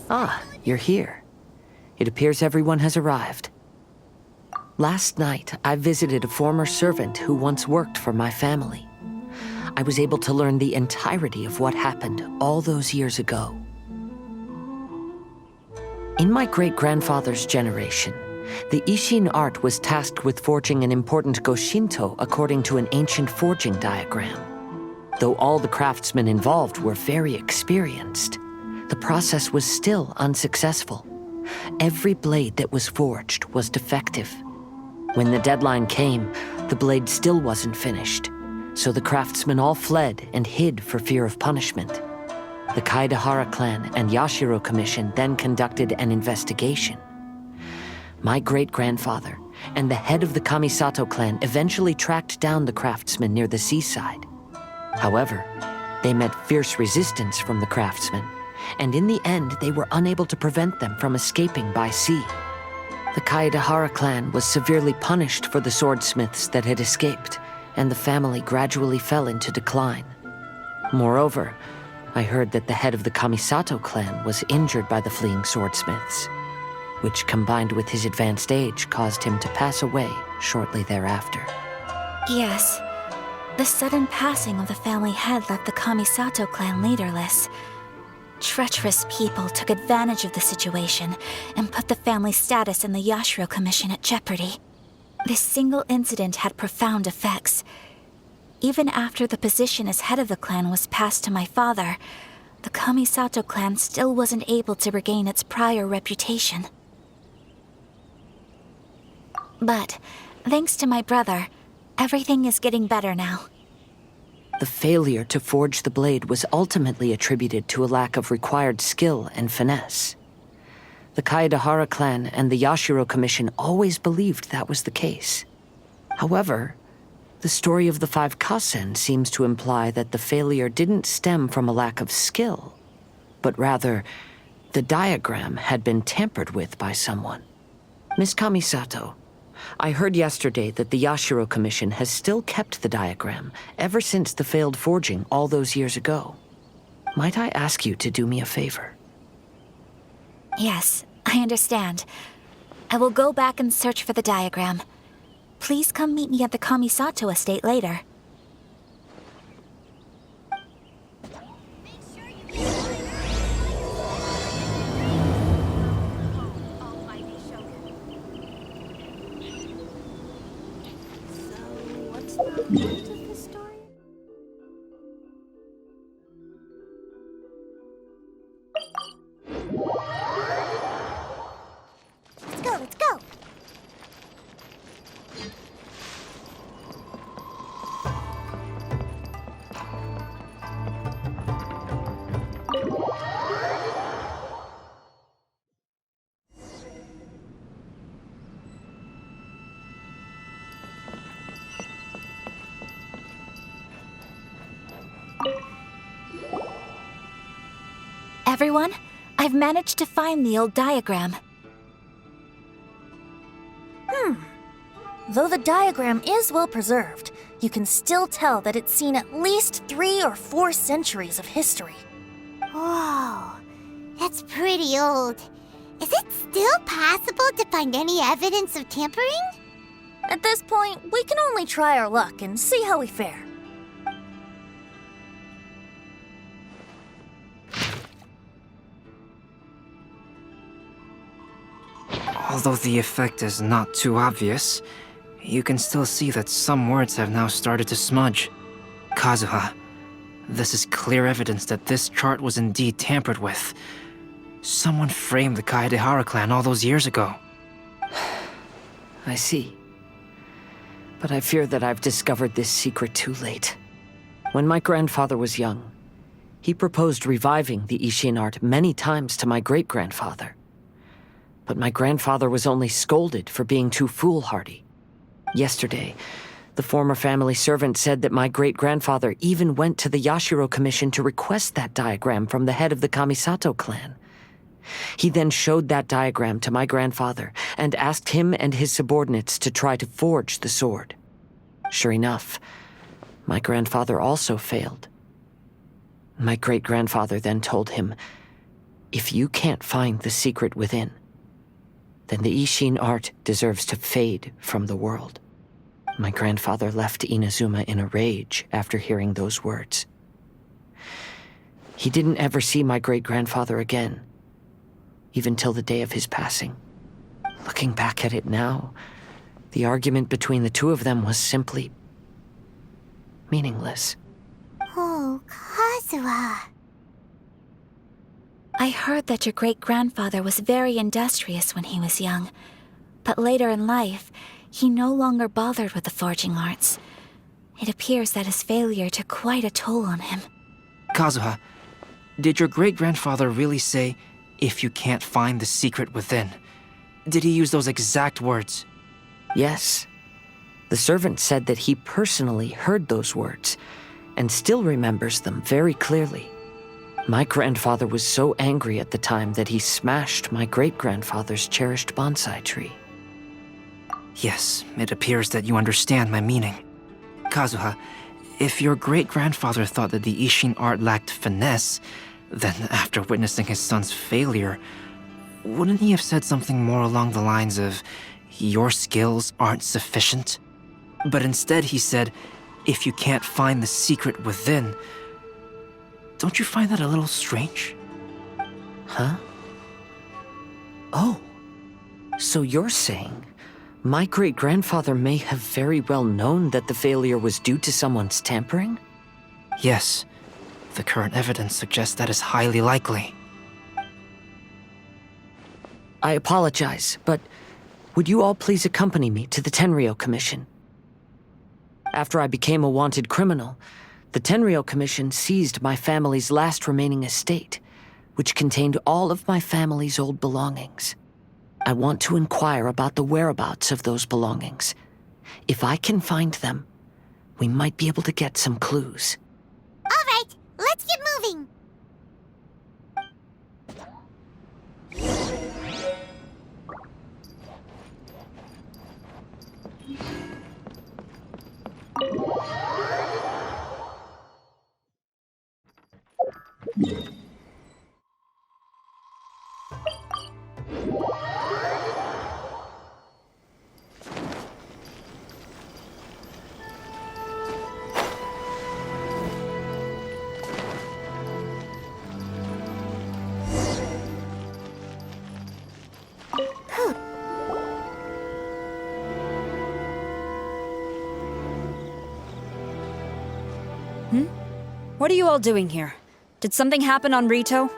Ah, you're here. It appears everyone has arrived. Last night, I visited a former servant who once worked for my family. I was able to learn the entirety of what happened all those years ago. In my great-grandfather's generation, the Ishin art was tasked with forging an important Goshinto according to an ancient forging diagram. Though all the craftsmen involved were very experienced, the process was still unsuccessful. Every blade that was forged was defective. When the deadline came, the blade still wasn't finished, so the craftsmen all fled and hid for fear of punishment. The Kaedehara clan and Yashiro Commission then conducted an investigation. My great-grandfather and the head of the Kamisato clan eventually tracked down the craftsmen near the seaside. However, they met fierce resistance from the craftsmen, and in the end they were unable to prevent them from escaping by sea. The Kaedehara clan was severely punished for the swordsmiths that had escaped, and the family gradually fell into decline. Moreover, I heard that the head of the Kamisato clan was injured by the fleeing swordsmiths, which combined with his advanced age caused him to pass away shortly thereafter. Yes. The sudden passing of the family head left the Kamisato clan leaderless. Treacherous people took advantage of the situation and put the family's status in the Yashiro Commission at jeopardy. This single incident had profound effects. Even after the position as head of the clan was passed to my father, the Kamisato clan still wasn't able to regain its prior reputation. But, thanks to my brother, everything is getting better now. The failure to forge the blade was ultimately attributed to a lack of required skill and finesse. The Kaedehara clan and the Yashiro Commission always believed that was the case. However, the story of the 5 Kasen seems to imply that the failure didn't stem from a lack of skill, but rather, the diagram had been tampered with by someone. Miss Kamisato, I heard yesterday that the Yashiro Commission has still kept the diagram ever since the failed forging all those years ago. Might I ask you to do me a favor? Yes, I understand. I will go back and search for the diagram. Please come meet me at the Kamisato estate later. Let's go! Everyone, I've managed to find the old diagram. Though the diagram is well preserved, you can still tell that it's seen at least 3 or 4 centuries of history. Whoa, that's pretty old. Is it still possible to find any evidence of tampering? At this point, we can only try our luck and see how we fare. Although the effect is not too obvious, you can still see that some words have now started to smudge. Kazuha, this is clear evidence that this chart was indeed tampered with. Someone framed the Kaedehara clan all those years ago. I see. But I fear that I've discovered this secret too late. When my grandfather was young, he proposed reviving the Ishin art many times to my great-grandfather. But my grandfather was only scolded for being too foolhardy. Yesterday, the former family servant said that my great-grandfather even went to the Yashiro Commission to request that diagram from the head of the Kamisato clan. He then showed that diagram to my grandfather and asked him and his subordinates to try to forge the sword. Sure enough, My grandfather also failed. My great-grandfather then told him, if you can't find the secret within, then the Ishin art deserves to fade from the world. My grandfather left Inazuma in a rage after hearing those words. He didn't ever see my great-grandfather again, even till the day of his passing. Looking back at it now, the argument between the two of them was simply meaningless. Oh, Kazuha. I heard that your great-grandfather was very industrious when he was young, but later in life, he no longer bothered with the forging arts. It appears that his failure took quite a toll on him. Kazuha, did your great-grandfather really say, if you can't find the secret within? Did he use those exact words? Yes. The servant said that he personally heard those words, and still remembers them very clearly. My grandfather was so angry at the time that he smashed my great-grandfather's cherished bonsai tree. Yes, it appears that you understand my meaning. Kazuha, if your great-grandfather thought that the Ishin art lacked finesse, then after witnessing his son's failure, wouldn't he have said something more along the lines of, your skills aren't sufficient? But instead he said, if you can't find the secret within. Don't you find that a little strange? Huh? Oh. So you're saying my great-grandfather may have very well known that the failure was due to someone's tampering? Yes. The current evidence suggests that is highly likely. I apologize, but would you all please accompany me to the Tenryou Commission? After I became a wanted criminal, the Tenryou Commission seized my family's last remaining estate, which contained all of my family's old belongings. I want to inquire about the whereabouts of those belongings. If I can find them, we might be able to get some clues. All right, let's get moving. What are you all doing here? Did something happen on Rito?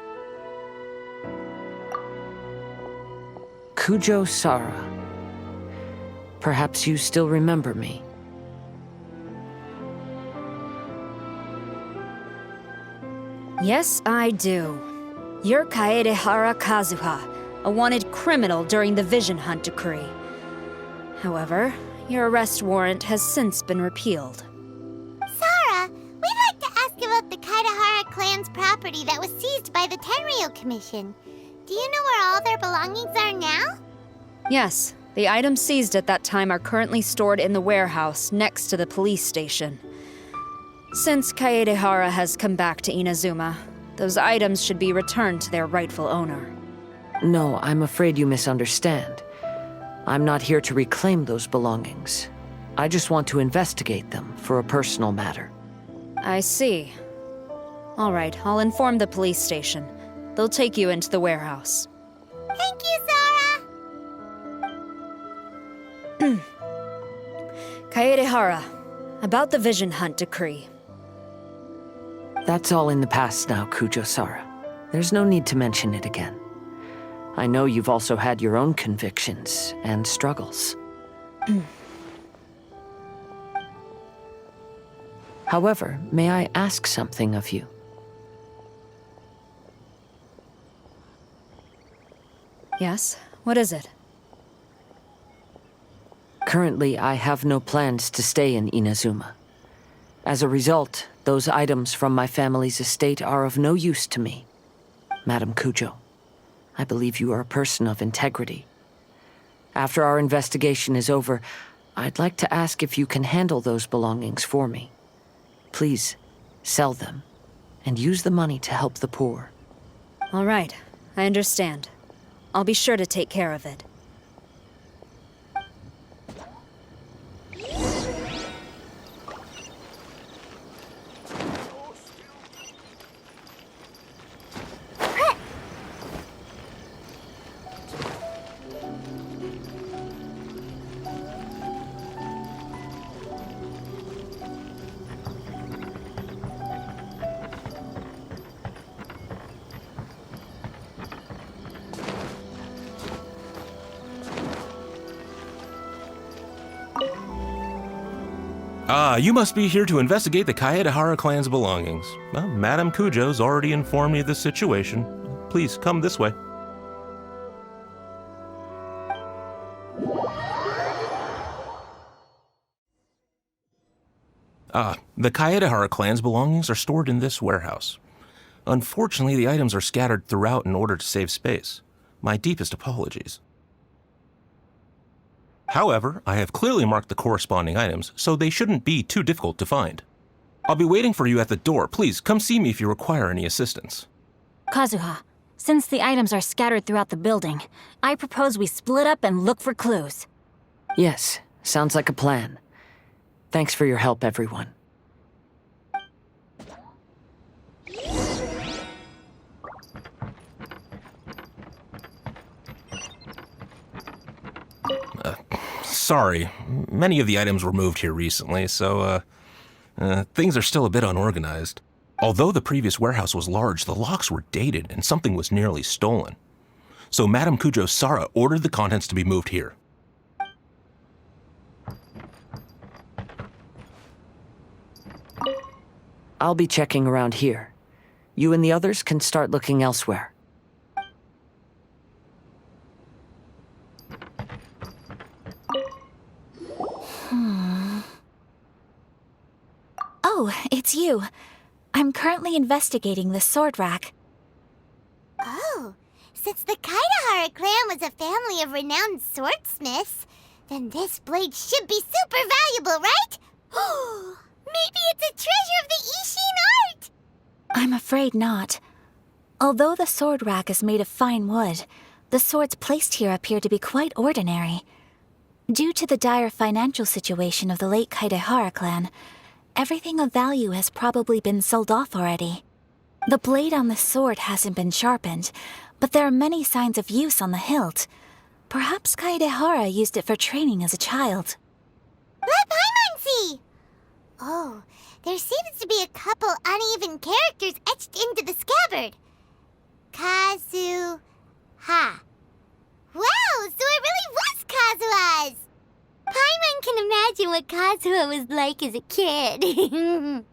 Kujo Sara. Perhaps you still remember me. Yes, I do. You're Kaedehara Kazuha, a wanted criminal during the Vision Hunt decree. However, your arrest warrant has since been repealed. Sara, we'd like to ask about the Kaedehara clan's property that was seized by the Tenryou Commission. Do you know where all their belongings are now? Yes, the items seized at that time are currently stored in the warehouse next to the police station. Since Kaedehara has come back to Inazuma, those items should be returned to their rightful owner. No, I'm afraid you misunderstand. I'm not here to reclaim those belongings. I just want to investigate them for a personal matter. I see. All right, I'll inform the police station. They'll take you into the warehouse. Thank you, Sara! Kaedehara, about the Vision Hunt decree. That's all in the past now, Kujo Sara. There's no need to mention it again. I know you've also had your own convictions and struggles. However, may I ask something of you? Yes? What is it? Currently, I have no plans to stay in Inazuma. As a result, those items from my family's estate are of no use to me. Madam Kujo, I believe you are a person of integrity. After our investigation is over, I'd like to ask if you can handle those belongings for me. Please, sell them, and use the money to help the poor. All right, I understand. I'll be sure to take care of it. You must be here to investigate the Kaedehara clan's belongings. Well, Madame Kujo's already informed me of the situation. Please come this way. The Kaedehara clan's belongings are stored in this warehouse. Unfortunately, the items are scattered throughout in order to save space. My deepest apologies. However, I have clearly marked the corresponding items, so they shouldn't be too difficult to find. I'll be waiting for you at the door. Please, come see me if you require any assistance. Kazuha, since the items are scattered throughout the building, I propose we split up and look for clues. Yes, sounds like a plan. Thanks for your help, everyone. Sorry, many of the items were moved here recently, so, things are still a bit unorganized. Although the previous warehouse was large, the locks were dated and something was nearly stolen. So Madame Kujo Sara ordered the contents to be moved here. I'll be checking around here. You and the others can start looking elsewhere. Oh, it's you. I'm currently investigating the sword rack. Oh, since the Kaedehara clan was a family of renowned swordsmiths, then this blade should be super valuable, right? Maybe it's a treasure of the Ishin art! I'm afraid not. Although the sword rack is made of fine wood, the swords placed here appear to be quite ordinary. Due to the dire financial situation of the late Kaedehara clan, everything of value has probably been sold off already. The blade on the sword hasn't been sharpened, but there are many signs of use on the hilt. Perhaps Kaedehara used it for training as a child. Let Paimon see! Oh, there seems to be a couple uneven characters etched into the scabbard. Kazuha. Wow, so it really was Kazuha's! Paimon can imagine what Kazuha was like as a kid.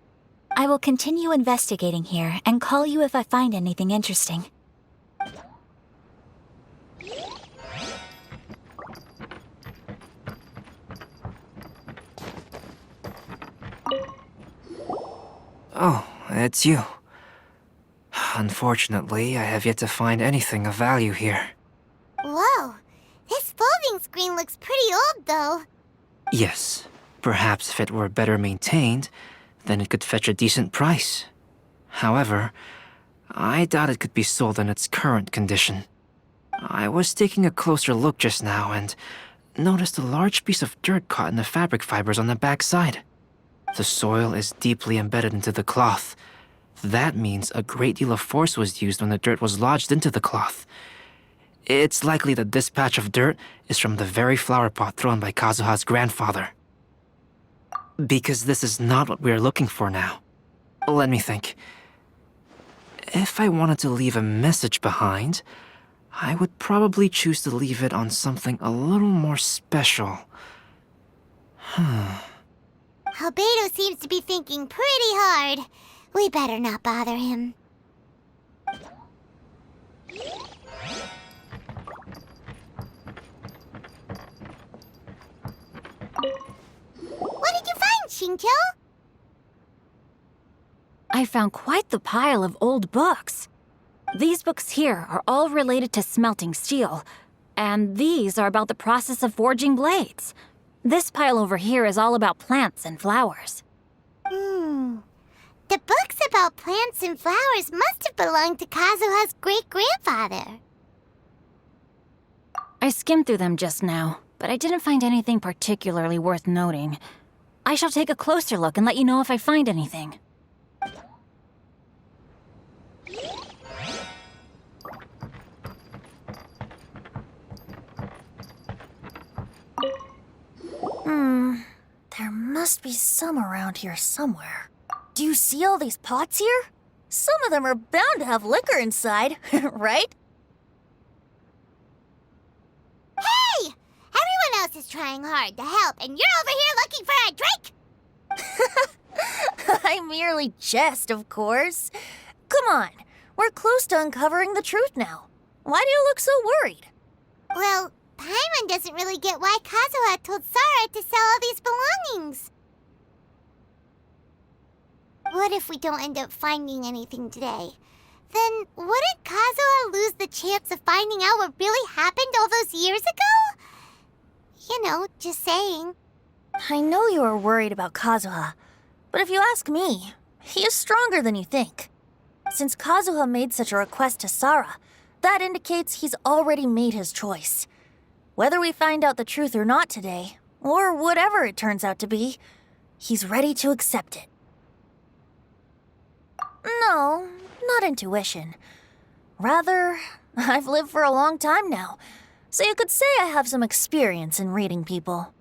I will continue investigating here and call you if I find anything interesting. Oh, it's you. Unfortunately, I have yet to find anything of value here. Whoa, this folding screen looks pretty old, though. Yes, perhaps if it were better maintained, then it could fetch a decent price. However, I doubt it could be sold in its current condition. I was taking a closer look just now and noticed a large piece of dirt caught in the fabric fibers on the back side. The soil is deeply embedded into the cloth. That means a great deal of force was used when the dirt was lodged into the cloth. It's likely that this patch of dirt is from the very flower pot thrown by Kazuha's grandfather. Because this is not what we are looking for now. Let me think. If I wanted to leave a message behind, I would probably choose to leave it on something a little more special. Albedo seems to be thinking pretty hard. We better not bother him. What did you find, Shincho? I found quite the pile of old books. These books here are all related to smelting steel, and these are about the process of forging blades. This pile over here is all about plants and flowers. The books about plants and flowers must have belonged to Kazuha's great-grandfather. I skimmed through them just now, but I didn't find anything particularly worth noting. I shall take a closer look and let you know if I find anything. There must be some around here somewhere. Do you see all these pots here? Some of them are bound to have liquor inside, right? Hey! Everyone else is trying hard to help, and you're over here looking for a drink? I merely jest, of course. Come on, we're close to uncovering the truth now. Why do you look so worried? Well, Paimon doesn't really get why Kazuha told Sarah to sell all these belongings. What if we don't end up finding anything today? Then wouldn't Kazuha lose the chance of finding out what really happened all those years ago? You know, just saying. I know you are worried about Kazuha, but if you ask me, he is stronger than you think. Since Kazuha made such a request to Sarah, that indicates he's already made his choice. Whether we find out the truth or not today, or whatever it turns out to be, he's ready to accept it. No, not intuition. Rather, I've lived for a long time now, so you could say I have some experience in reading people.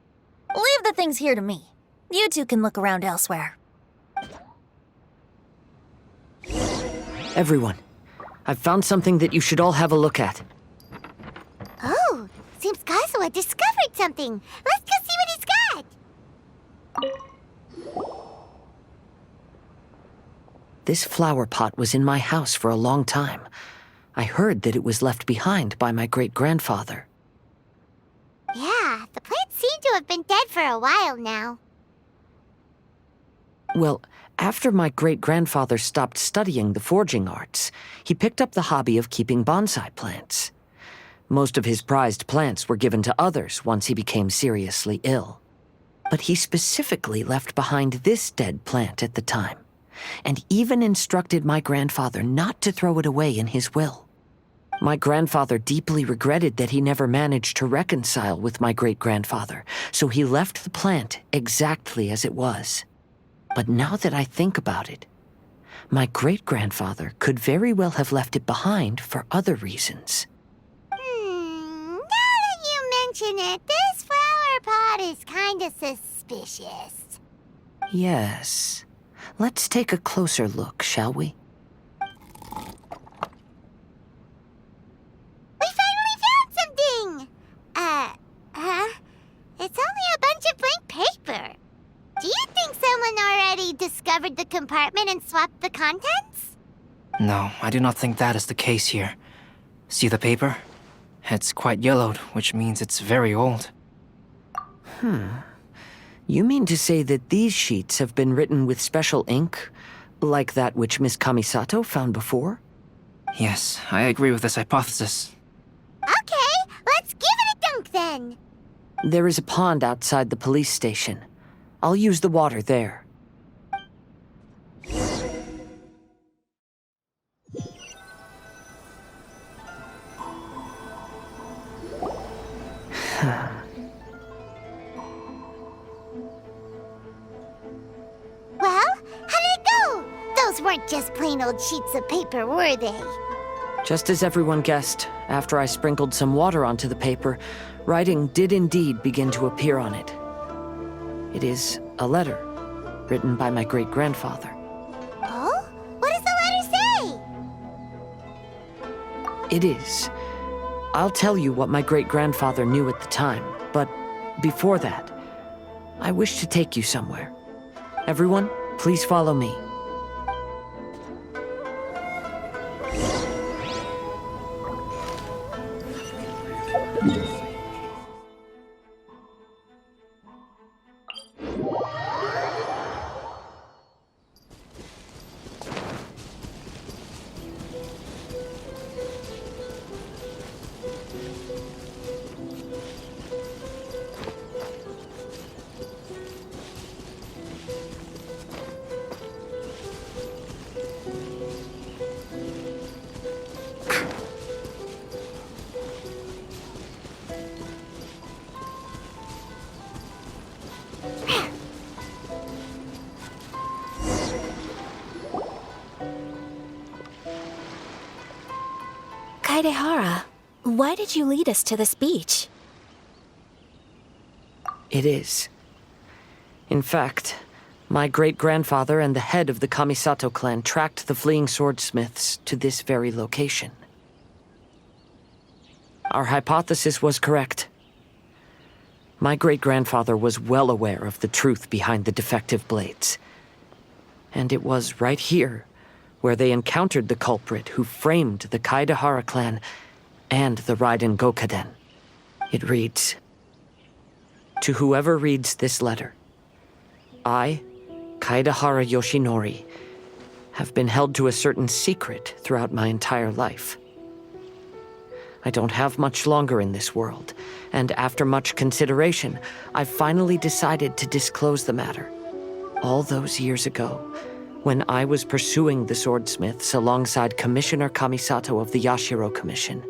Leave the things here to me. You two can look around elsewhere. Everyone, I've found something that you should all have a look at. Oh, seems Kazuha discovered something. Let's go see what he's got. This flower pot was in my house for a long time. I heard that it was left behind by my great-grandfather. Yeah, the plants seem to have been dead for a while now. Well, after my great-grandfather stopped studying the forging arts, he picked up the hobby of keeping bonsai plants. Most of his prized plants were given to others once he became seriously ill. But he specifically left behind this dead plant at the time, and even instructed my grandfather not to throw it away in his will. My grandfather deeply regretted that he never managed to reconcile with my great-grandfather, so he left the plant exactly as it was. But now that I think about it, my great-grandfather could very well have left it behind for other reasons. Now that you mention it, this flower pot is kinda suspicious. Yes. Let's take a closer look, shall we? We finally found something! It's only a bunch of blank paper. Do you think someone already discovered the compartment and swapped the contents? No, I do not think that is the case here. See the paper? It's quite yellowed, which means it's very old. You mean to say that these sheets have been written with special ink, like that which Miss Kamisato found before? Yes, I agree with this hypothesis. Okay, let's give it a dunk then. There is a pond outside the police station. I'll use the water there. Well, how did it go? Those weren't just plain old sheets of paper, were they? Just as everyone guessed, after I sprinkled some water onto the paper, writing did indeed begin to appear on it. It is a letter, written by my great-grandfather. Oh? What does the letter say? It is. I'll tell you what my great-grandfather knew at the time, but before that, I wish to take you somewhere. Everyone, please follow me. Kaedehara, why did you lead us to this beach? It is. In fact, my great-grandfather and the head of the Kamisato clan tracked the fleeing swordsmiths to this very location. Our hypothesis was correct. My great-grandfather was well aware of the truth behind the defective blades. And it was right here where they encountered the culprit who framed the Kaedehara clan and the Raiden Gokaden. It reads, "To whoever reads this letter, I, Kaedehara Yoshinori, have been held to a certain secret throughout my entire life. I don't have much longer in this world, and after much consideration, I finally decided to disclose the matter. All those years ago, when I was pursuing the swordsmiths alongside Commissioner Kamisato of the Yashiro Commission,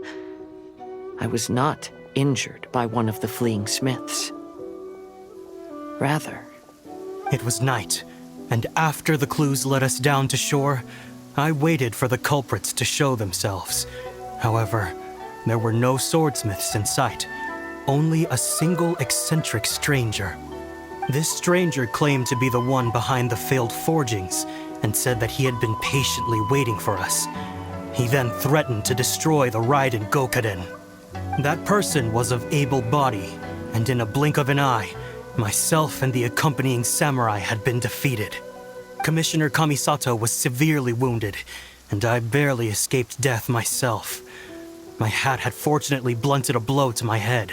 I was not injured by one of the fleeing smiths. Rather, It was night, and after the clues led us down to shore, I waited for the culprits to show themselves. However, there were no swordsmiths in sight, only a single eccentric stranger. This stranger claimed to be the one behind the failed forgings and said that he had been patiently waiting for us. He then threatened to destroy the Raiden Gokaden. That person was of able body, and in a blink of an eye, myself and the accompanying samurai had been defeated. Commissioner Kamisato was severely wounded, and I barely escaped death myself. My hat had fortunately blunted a blow to my head.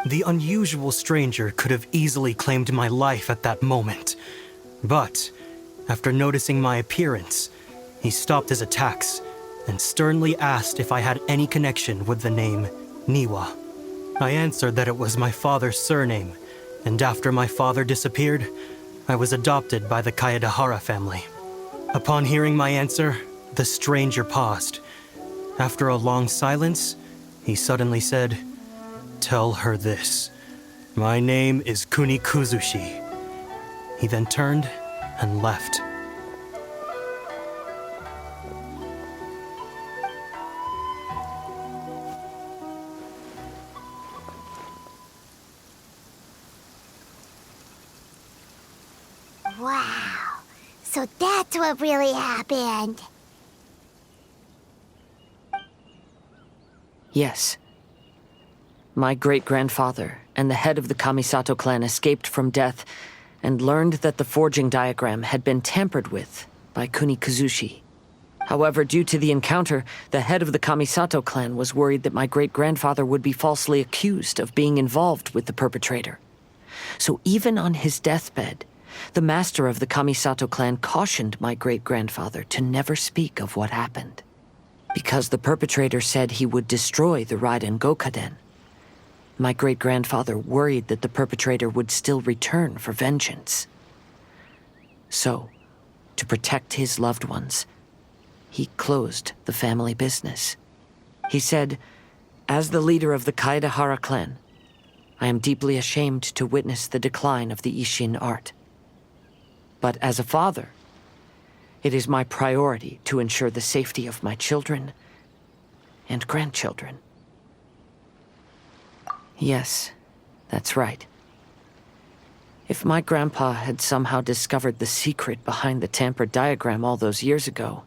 The unusual stranger could have easily claimed my life at that moment. But, after noticing my appearance, he stopped his attacks and sternly asked if I had any connection with the name Niwa. I answered that it was my father's surname, and after my father disappeared, I was adopted by the Kaedehara family. Upon hearing my answer, the stranger paused. After a long silence, he suddenly said, "Tell her this. My name is Kuni Kuzushi." He then turned and left. Wow. So that's what really happened. yes. My great-grandfather and the head of the Kamisato clan escaped from death and learned that the forging diagram had been tampered with by Kuni Kuzushi. However, due to the encounter, the head of the Kamisato clan was worried that my great-grandfather would be falsely accused of being involved with the perpetrator. So even on his deathbed, the master of the Kamisato clan cautioned my great-grandfather to never speak of what happened. Because the perpetrator said he would destroy the Raiden Gokaden, my great-grandfather worried that the perpetrator would still return for vengeance. So, to protect his loved ones, he closed the family business. He said, "As the leader of the Kaedehara clan, I am deeply ashamed to witness the decline of the Ishin art. But as a father, it is my priority to ensure the safety of my children and grandchildren." Yes, that's right. If my grandpa had somehow discovered the secret behind the tampered diagram all those years ago,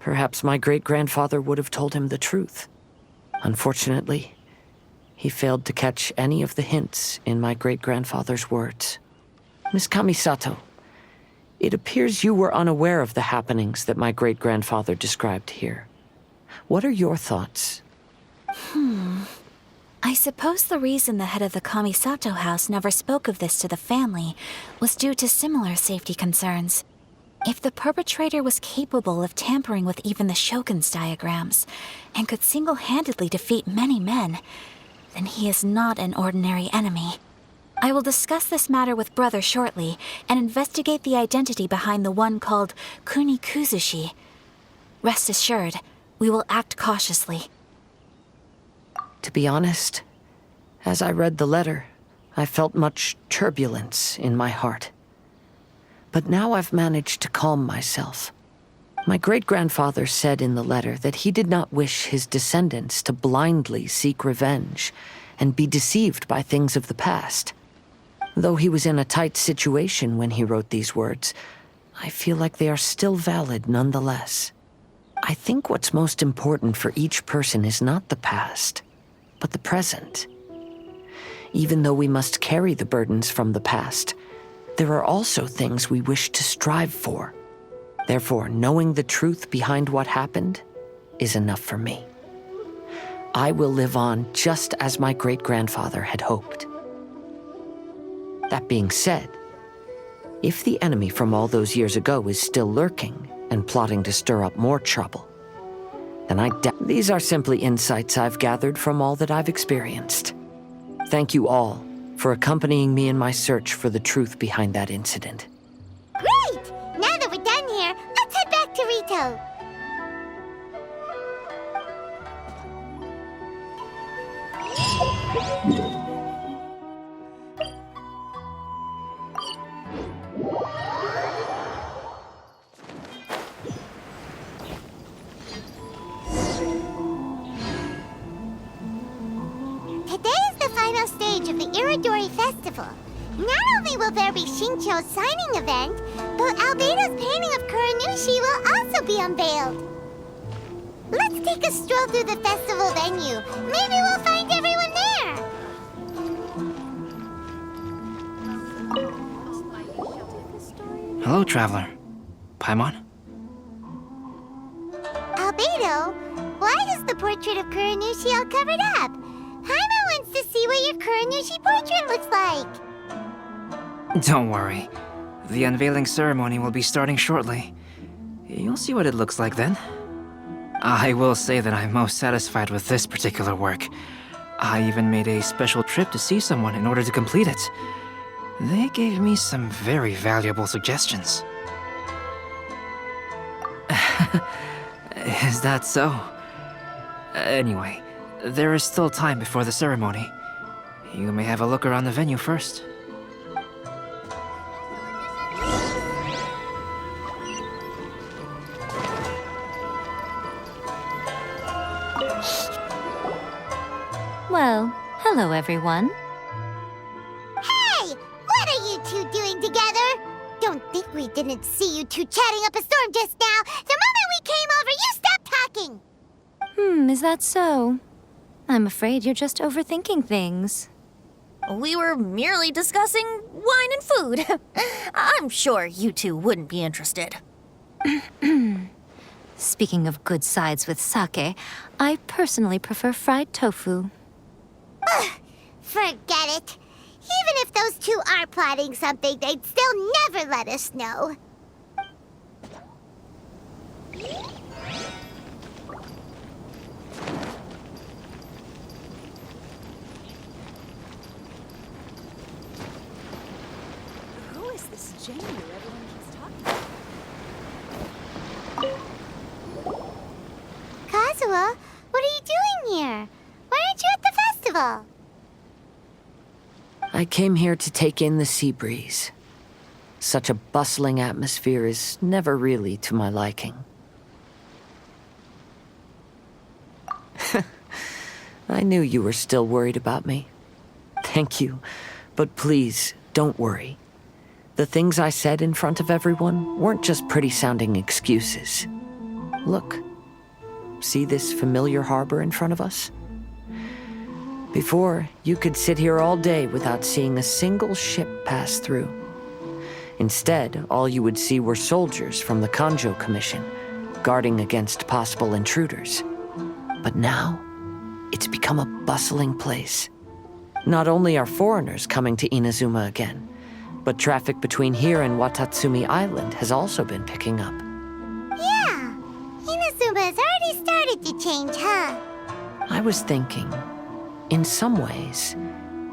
perhaps my great-grandfather would have told him the truth. Unfortunately, he failed to catch any of the hints in my great-grandfather's words. Miss Kamisato, it appears you were unaware of the happenings that my great-grandfather described here. What are your thoughts? I suppose the reason the head of the Kamisato house never spoke of this to the family was due to similar safety concerns. If the perpetrator was capable of tampering with even the Shogun's diagrams, and could single-handedly defeat many men, then he is not an ordinary enemy. I will discuss this matter with Brother shortly, and investigate the identity behind the one called Kuni Kuzushi. Rest assured, we will act cautiously. To be honest, as I read the letter, I felt much turbulence in my heart. But now I've managed to calm myself. My great-grandfather said in the letter that he did not wish his descendants to blindly seek revenge and be deceived by things of the past. Though he was in a tight situation when he wrote these words, I feel like they are still valid nonetheless. I think what's most important for each person is not the past, but the present. Even though we must carry the burdens from the past, there are also things we wish to strive for. Therefore, knowing the truth behind what happened is enough for me. I will live on just as my great-grandfather had hoped. That being said, if the enemy from all those years ago is still lurking and plotting to stir up more trouble, then these are simply insights I've gathered from all that I've experienced. Thank you all for accompanying me in my search for the truth behind that incident. Great! Now that we're done here, let's head back to Rito. Today is the final stage of the Iridori Festival. Not only will there be Shincho's signing event, but Albedo's painting of Kuranushi will also be unveiled. Let's take a stroll through the festival venue. Maybe we'll find everyone there. Hello, traveler. Paimon? Albedo, why is the portrait of Kuranushi all covered up? Paimon wants to see what your Kuranushi portrait looks like. Don't worry. The unveiling ceremony will be starting shortly. You'll see what it looks like then. I will say that I'm most satisfied with this particular work. I even made a special trip to see someone in order to complete it. They gave me some very valuable suggestions. Is that so? Anyway, there is still time before the ceremony. You may have a look around the venue first. Well, hello everyone. Hey! What are you two doing together? Don't think we didn't see you two chatting up a storm just now. The moment we came over, you stopped talking. Is that so? I'm afraid you're just overthinking things. We were merely discussing wine and food. I'm sure you two wouldn't be interested. Speaking of good sides with sake, I personally prefer fried tofu. Forget it. Even if those two are plotting something, they'd still never let us know. Who is this Jane everyone keeps talking about? Kazuha, what are you doing here? Why aren't you at the festival? I came here to take in the sea breeze. Such a bustling atmosphere is never really to my liking. I knew you were still worried about me. Thank you, but please, don't worry. The things I said in front of everyone weren't just pretty-sounding excuses. Look, see this familiar harbor in front of us? Before, you could sit here all day without seeing a single ship pass through. Instead, all you would see were soldiers from the Kanjo Commission, guarding against possible intruders. But now, it's become a bustling place. Not only are foreigners coming to Inazuma again, but traffic between here and Watatsumi Island has also been picking up. Yeah, Inazuma has already started to change, huh? I was thinking, in some ways,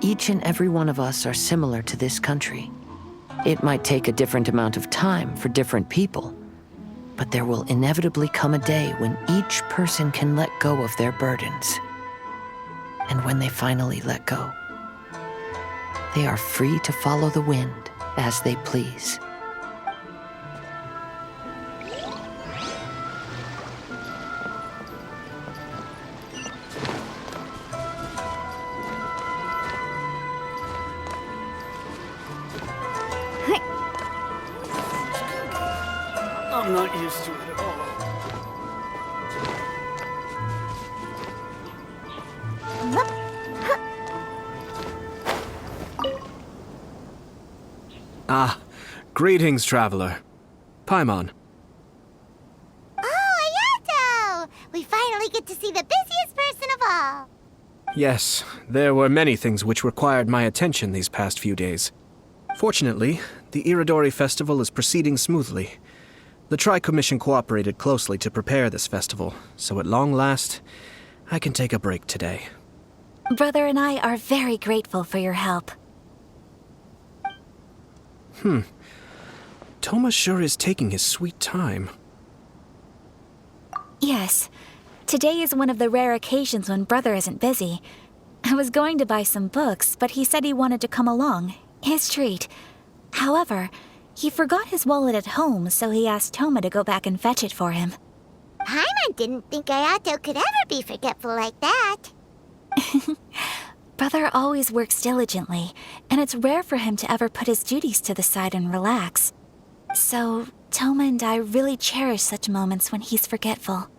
each and every one of us are similar to this country. It might take a different amount of time for different people, but there will inevitably come a day when each person can let go of their burdens. And when they finally let go, they are free to follow the wind as they please. I'm not used to it at all. Ah, greetings, traveler. Paimon. Oh, Ayato! We finally get to see the busiest person of all. Yes, there were many things which required my attention these past few days. Fortunately, the Iridori Festival is proceeding smoothly. The Tri-Commission cooperated closely to prepare this festival, so at long last, I can take a break today. Brother and I are very grateful for your help. Toma sure is taking his sweet time. Yes. Today is one of the rare occasions when Brother isn't busy. I was going to buy some books, but he said he wanted to come along. His treat. However, he forgot his wallet at home, so he asked Toma to go back and fetch it for him. Paimon didn't think Ayato could ever be forgetful like that. Brother always works diligently, and it's rare for him to ever put his duties to the side and relax. So, Toma and I really cherish such moments when he's forgetful.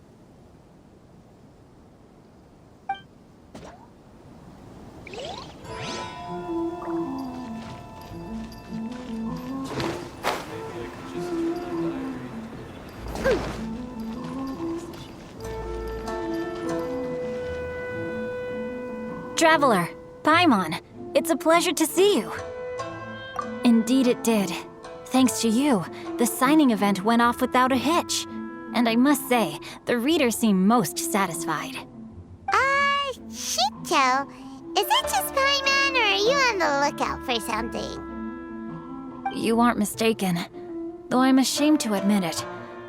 Traveler, Paimon, it's a pleasure to see you. Indeed it did. Thanks to you, the signing event went off without a hitch. And I must say, the readers seem most satisfied. Shito, is it just Paimon, or are you on the lookout for something? You aren't mistaken, though I'm ashamed to admit it.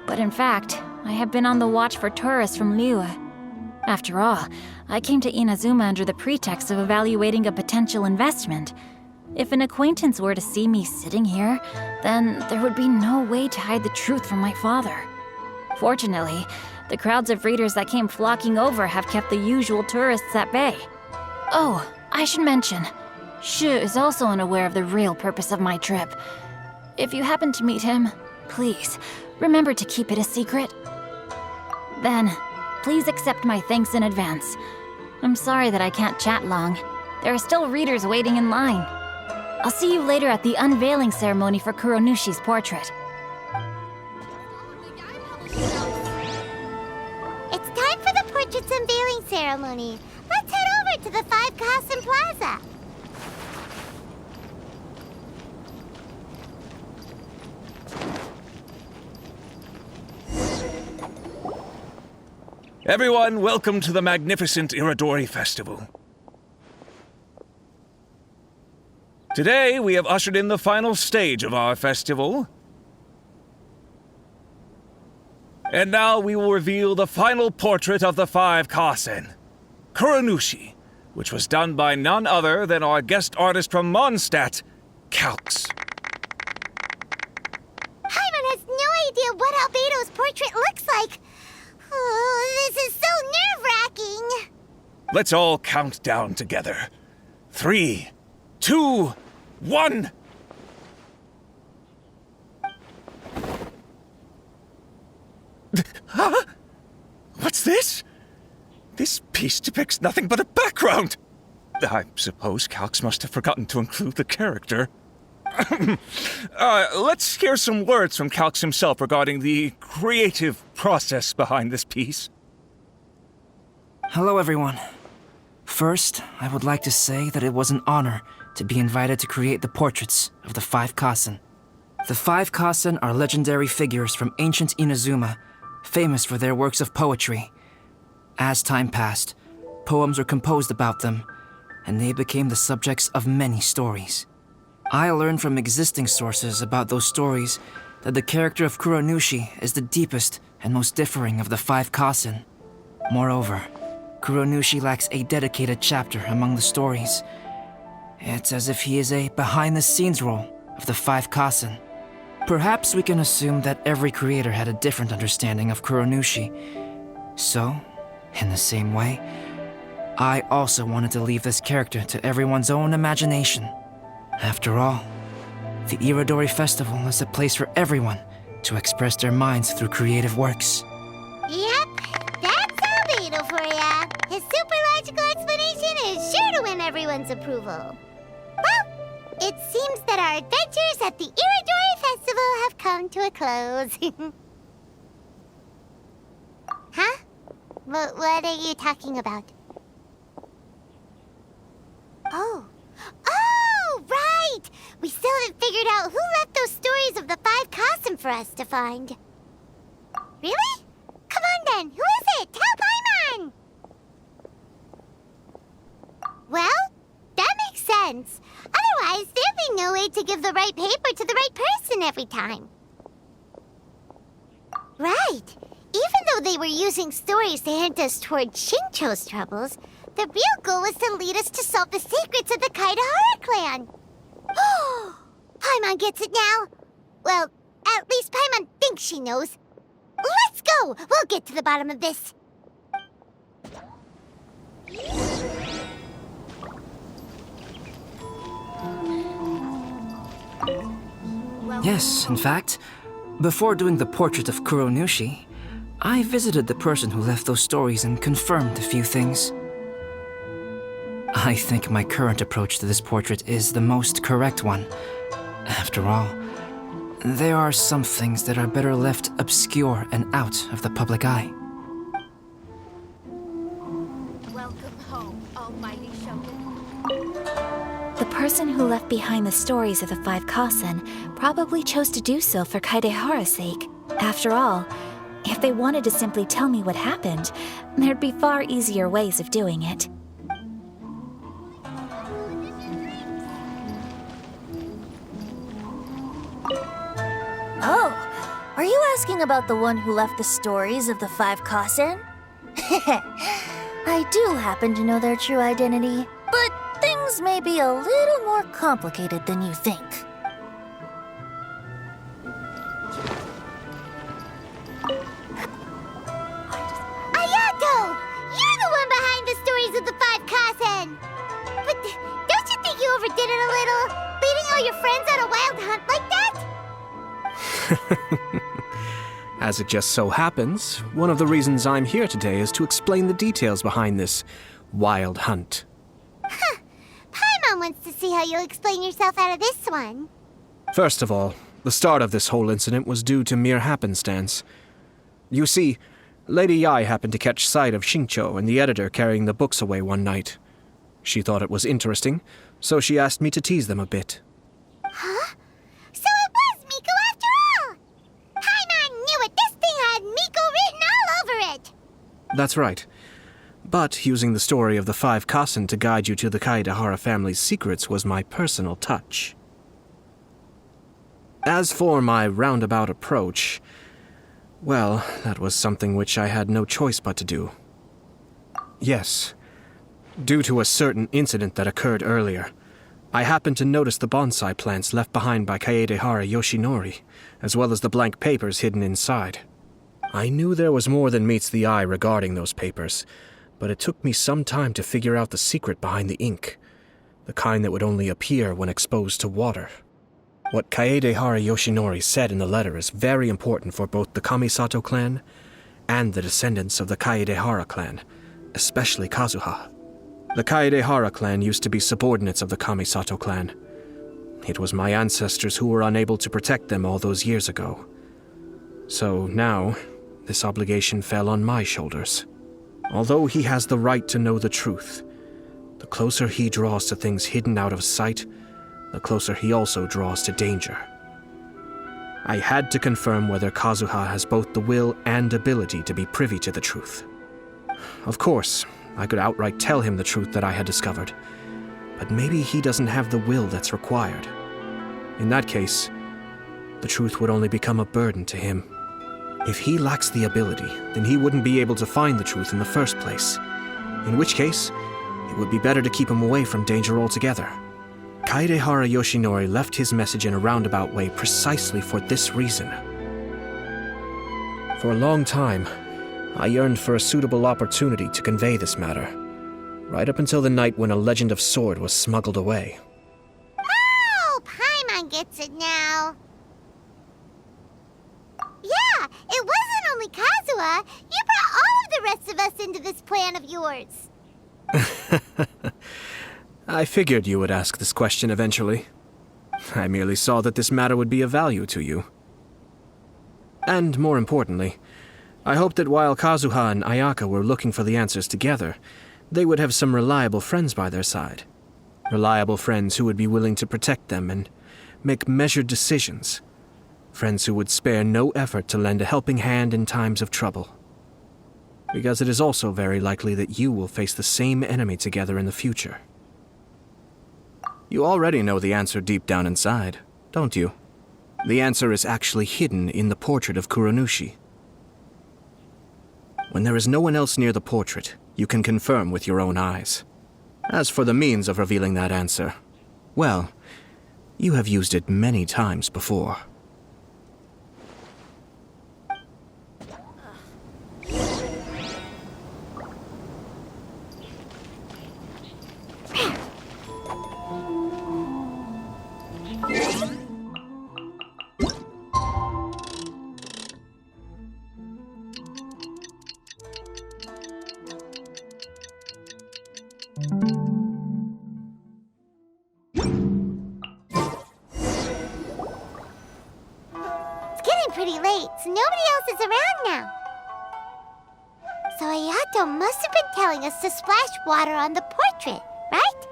But in fact, I have been on the watch for tourists from Liyue. After all, I came to Inazuma under the pretext of evaluating a potential investment. If an acquaintance were to see me sitting here, then there would be no way to hide the truth from my father. Fortunately, the crowds of readers that came flocking over have kept the usual tourists at bay. Oh, I should mention, Shu is also unaware of the real purpose of my trip. If you happen to meet him, please, remember to keep it a secret. Then, please accept my thanks in advance. I'm sorry that I can't chat long. There are still readers waiting in line. I'll see you later at the unveiling ceremony for Kuronushi's portrait. It's time for the portrait's unveiling ceremony. Let's head over to the Five Kasen Plaza. Everyone, welcome to the magnificent Iridori Festival. Today, we have ushered in the final stage of our festival. And now we will reveal the final portrait of the Five Kasen, Kuronushi, which was done by none other than our guest artist from Mondstadt, Calx. Paimon has no idea what Albedo's portrait looks like. Oh, this is so nerve-wracking. Let's all count down together. 3, 2, 1. Huh? What's this? This piece depicts nothing but a background. I suppose Calx must have forgotten to include the character. Let's hear some words from Calx himself regarding the creative process behind this piece. Hello, everyone. First, I would like to say that it was an honor to be invited to create the portraits of the Five Kasen. The Five Kasen are legendary figures from ancient Inazuma, famous for their works of poetry. As time passed, poems were composed about them, and they became the subjects of many stories. I learned from existing sources about those stories that the character of Kuronushi is the deepest and most differing of the Five Kasen. Moreover, Kuronushi lacks a dedicated chapter among the stories. It's as if he is a behind-the-scenes role of the Five Kasen. Perhaps we can assume that every creator had a different understanding of Kuronushi. So, in the same way, I also wanted to leave this character to everyone's own imagination. After all, the Iridori Festival is a place for everyone to express their minds through creative works. Yep, that's Albedo for ya. His super logical explanation is sure to win everyone's approval. Well, it seems that our adventures at the Iridori Festival have come to a close. Huh? What are you talking about? Oh, right! We still haven't figured out who left those stories of the 5 Kasen for us to find. Really? Come on then, who is it? Tell Paimon! Well, that makes sense. Otherwise, there'd be no way to give the right paper to the right person every time. Right. Even though they were using stories to hint us toward Shincho's troubles, the real goal was to lead us to solve the secrets of the Kaidahara clan. Oh, Paimon gets it now. Well, at least Paimon thinks she knows. Let's go! We'll get to the bottom of this. Yes, in fact, before doing the portrait of Kuronushi, I visited the person who left those stories and confirmed a few things. I think my current approach to this portrait is the most correct one. After all, there are some things that are better left obscure and out of the public eye. Welcome home, almighty Shogun. The person who left behind the stories of the 5 Kasen probably chose to do so for Kaidehara's sake. After all, if they wanted to simply tell me what happened, there'd be far easier ways of doing it. Oh, are you asking about the one who left the stories of the 5 Kasen? I do happen to know their true identity, but things may be a little more complicated than you think. Ayaka! You're the one behind the stories of the 5 Kasen! But don't you think you overdid it a little? Leading all your friends on a wild hunt like that? As it just so happens, one of the reasons I'm here today is to explain the details behind this wild hunt. Huh. Paimon wants to see how you'll explain yourself out of this one. First of all, the start of this whole incident was due to mere happenstance. You see, Lady Yai happened to catch sight of Shincho and the editor carrying the books away one night. She thought it was interesting, so she asked me to tease them a bit. Huh? So it was Miko after all! Paimon knew it! This thing had Miko written all over it! That's right. But using the story of the 5 Kasen to guide you to the Kaidahara family's secrets was my personal touch. As for my roundabout approach, well, that was something which I had no choice but to do. Yes, due to a certain incident that occurred earlier, I happened to notice the bonsai plants left behind by Kaedehara Yoshinori, as well as the blank papers hidden inside. I knew there was more than meets the eye regarding those papers, but it took me some time to figure out the secret behind the ink, the kind that would only appear when exposed to water. What Kaedehara Yoshinori said in the letter is very important for both the Kamisato clan and the descendants of the Kaedehara clan, especially Kazuha. The Kaedehara clan used to be subordinates of the Kamisato clan. It was my ancestors who were unable to protect them all those years ago. So now, this obligation fell on my shoulders. Although he has the right to know the truth, the closer he draws to things hidden out of sight, the closer he also draws to danger. I had to confirm whether Kazuha has both the will and ability to be privy to the truth. Of course, I could outright tell him the truth that I had discovered, but maybe he doesn't have the will that's required. In that case, the truth would only become a burden to him. If he lacks the ability, then he wouldn't be able to find the truth in the first place, in which case, it would be better to keep him away from danger altogether. Kaedehara Yoshinori left his message in a roundabout way precisely for this reason. For a long time, I yearned for a suitable opportunity to convey this matter, right up until the night when a legend of sword was smuggled away. Oh, Paimon gets it now. It wasn't only Kazuha. You brought all of the rest of us into this plan of yours. I figured you would ask this question eventually. I merely saw that this matter would be of value to you. And more importantly, I hoped that while Kazuha and Ayaka were looking for the answers together, they would have some reliable friends by their side. Reliable friends who would be willing to protect them and make measured decisions. Friends who would spare no effort to lend a helping hand in times of trouble. Because it is also very likely that you will face the same enemy together in the future. You already know the answer deep down inside, don't you? The answer is actually hidden in the portrait of Kuronushi. When there is no one else near the portrait, you can confirm with your own eyes. As for the means of revealing that answer, well, you have used it many times before. Pretty late, so nobody else is around now. So Ayato must have been telling us to splash water on the portrait, right?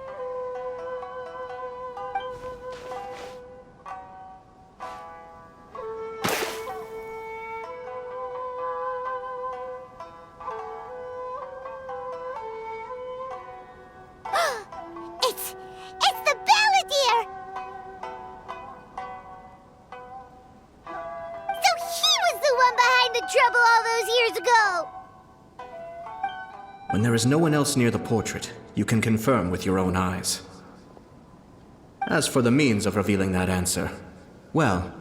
It's the Balladeer! Trouble all those years ago! When there is no one else near the portrait, you can confirm with your own eyes. As for the means of revealing that answer, well,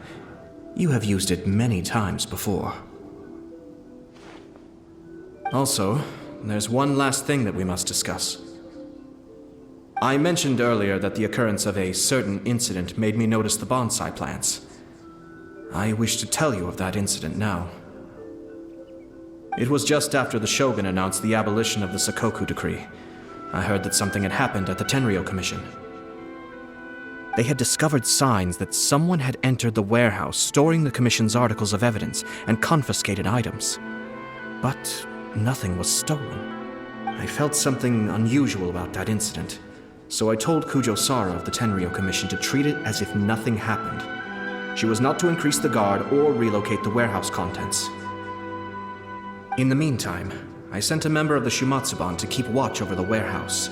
you have used it many times before. Also, there's one last thing that we must discuss. I mentioned earlier that the occurrence of a certain incident made me notice the bonsai plants. I wish to tell you of that incident now. It was just after the Shogun announced the abolition of the Sakoku decree. I heard that something had happened at the Tenryou Commission. They had discovered signs that someone had entered the warehouse storing the Commission's articles of evidence and confiscated items. But nothing was stolen. I felt something unusual about that incident, so I told Kujo-Sara of the Tenryou Commission to treat it as if nothing happened. She was not to increase the guard or relocate the warehouse contents. In the meantime, I sent a member of the Shumatsuban to keep watch over the warehouse.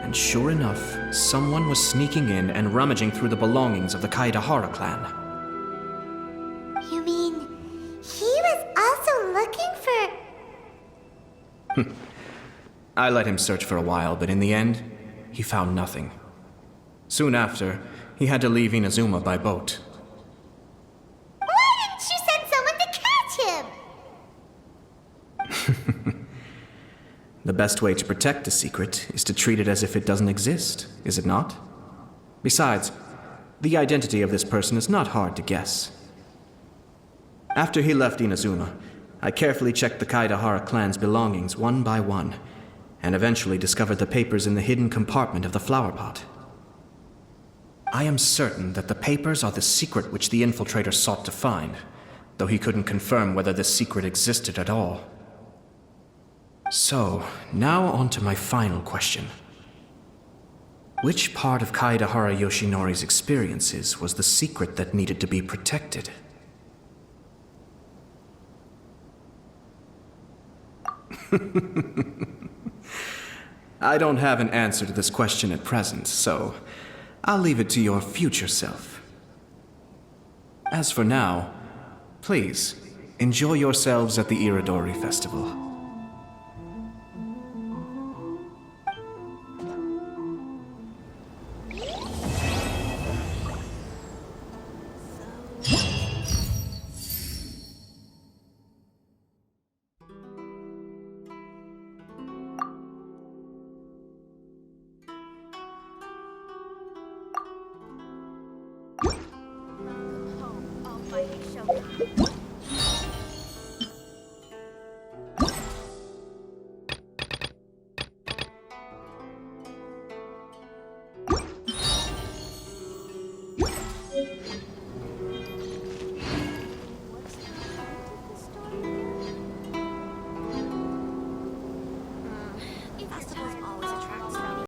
And sure enough, someone was sneaking in and rummaging through the belongings of the Kaedahara clan. You mean, he was also looking for... I let him search for a while, but in the end, he found nothing. Soon after, he had to leave Inazuma by boat. Why didn't you send someone to catch him? The best way to protect a secret is to treat it as if it doesn't exist, is it not? Besides, the identity of this person is not hard to guess. After he left Inazuma, I carefully checked the Kaedahara clan's belongings one by one, and eventually discovered the papers in the hidden compartment of the flower pot. I am certain that the papers are the secret which the infiltrator sought to find, though he couldn't confirm whether this secret existed at all. So, now on to my final question. Which part of Kaedahara Yoshinori's experiences was the secret that needed to be protected? I don't have an answer to this question at present, so I'll leave it to your future self. As for now, please, enjoy yourselves at the Iridori Festival. you.